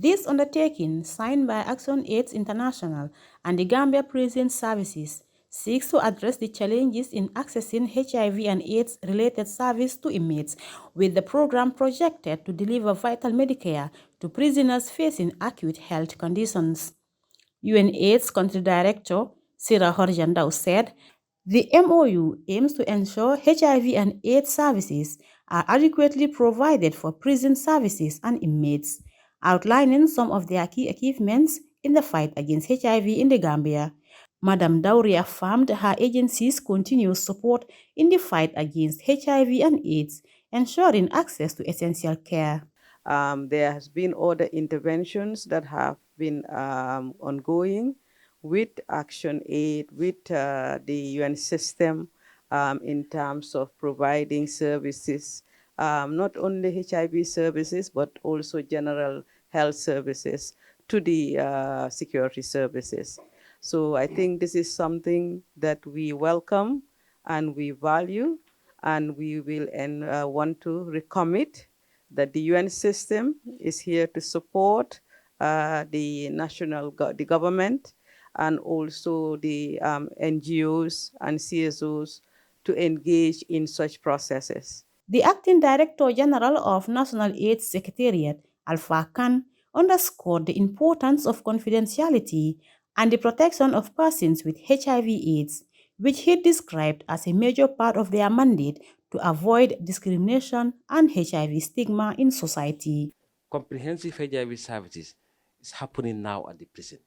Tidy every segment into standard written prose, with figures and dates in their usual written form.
This undertaking, signed by Action AIDS International and the Gambia Prison Services, seeks to address the challenges in accessing HIV and AIDS-related service to inmates, with the program projected to deliver vital Medicare to prisoners facing acute health conditions. UNAIDS Country Director Sira Horjandau said the MOU aims to ensure HIV and AIDS services are adequately provided for prison services and inmates, outlining some of their key achievements in the fight against HIV in the Gambia. Madam Dowry affirmed her agency's continuous support in the fight against HIV and AIDS, ensuring access to essential care. There has been other interventions that have been ongoing with Action Aid, with the UN system in terms of providing services, not only HIV services, but also general health services to the security services. So I think this is something that we welcome and we value, and we will want to recommit that the UN system is here to support the government and also the NGOs and CSOs to engage in such processes. The Acting Director General of National AIDS Secretariat, Alpha Khan, underscored the importance of confidentiality and the protection of persons with HIV/AIDS, which he described as a major part of their mandate to avoid discrimination and HIV stigma in society. Comprehensive HIV services is happening now at the prison.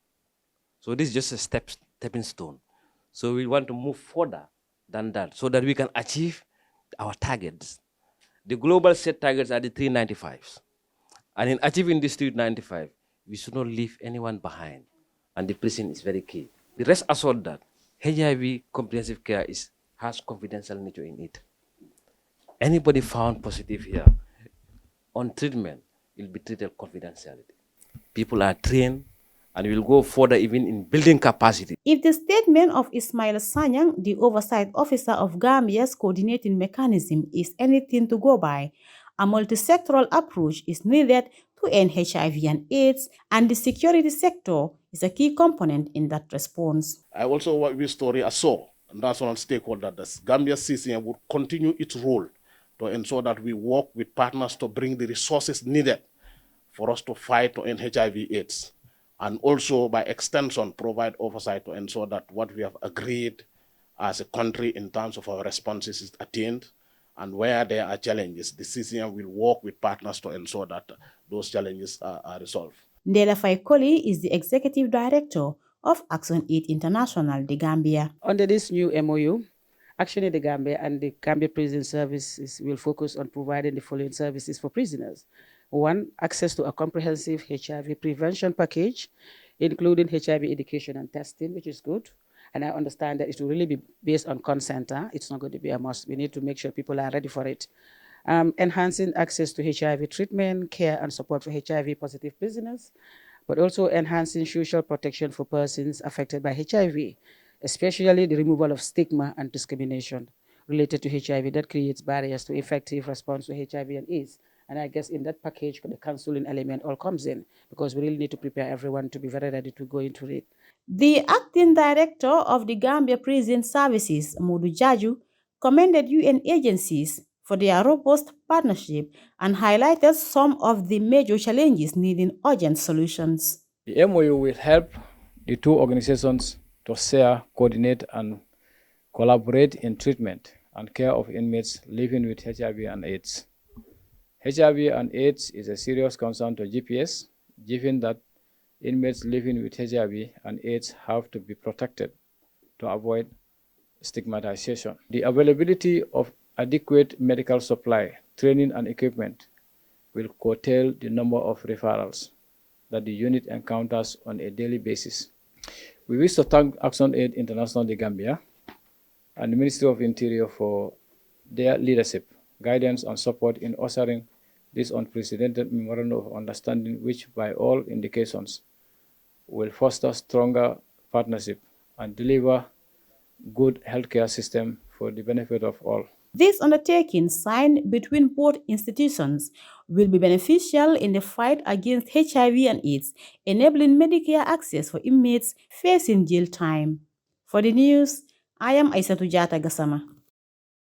So this is just a stepping stone. So we want to move further than that so that we can achieve our targets. The global set targets are the 395s. And in achieving this 395, we should not leave anyone behind. And the prison is very key. The rest assured that HIV comprehensive care has confidential nature in it. Anybody found positive here on treatment will be treated confidentially. People are trained and will go further even in building capacity. If the statement of Ismail Sanyang, the oversight officer of Gambia's coordinating mechanism, is anything to go by, a multi-sectoral approach is needed to end HIV and AIDS, and the security sector is a key component in that response. I also wish to reassure national stakeholders that Gambia CCM will continue its role to ensure that we work with partners to bring the resources needed for us to fight to end HIV/AIDS, and also by extension provide oversight to ensure that what we have agreed as a country in terms of our responses is attained, and where there are challenges, the CCM will work with partners to ensure that those challenges are resolved. Ndela Faikoli is the executive director of Action Aid International, the Gambia. Under this new MOU, Action Aid the Gambia and the Gambia Prison Services will focus on providing the following services for prisoners. One, access to a comprehensive HIV prevention package, including HIV education and testing, which is good. And I understand that it will really be based on consent. It's not going to be a must. We need to make sure people are ready for it. Enhancing access to HIV treatment, care, and support for HIV-positive prisoners, but also enhancing social protection for persons affected by HIV, especially the removal of stigma and discrimination related to HIV that creates barriers to effective response to HIV and AIDS. And I guess in that package, the counseling element all comes in, because we really need to prepare everyone to be very ready to go into it. The acting director of the Gambia Prison Services, Modu Jaju, commended UN agencies for their robust partnership and highlighted some of the major challenges needing urgent solutions. The MOU will help the two organizations to share, coordinate, and collaborate in treatment and care of inmates living with HIV and AIDS. HIV and AIDS is a serious concern to GPS, given that inmates living with HIV and AIDS have to be protected to avoid stigmatization. The availability of adequate medical supply, training, and equipment will curtail the number of referrals that the unit encounters on a daily basis. We wish to thank Action Aid International de Gambia and the Ministry of Interior for their leadership, guidance, and support in ushering this unprecedented memorandum of understanding, which by all indications will foster stronger partnership and deliver good healthcare system for the benefit of all. This undertaking, signed between both institutions, will be beneficial in the fight against HIV and AIDS, enabling Medicare access for inmates facing jail time. For the news, I am Isatou Jatta Gassama.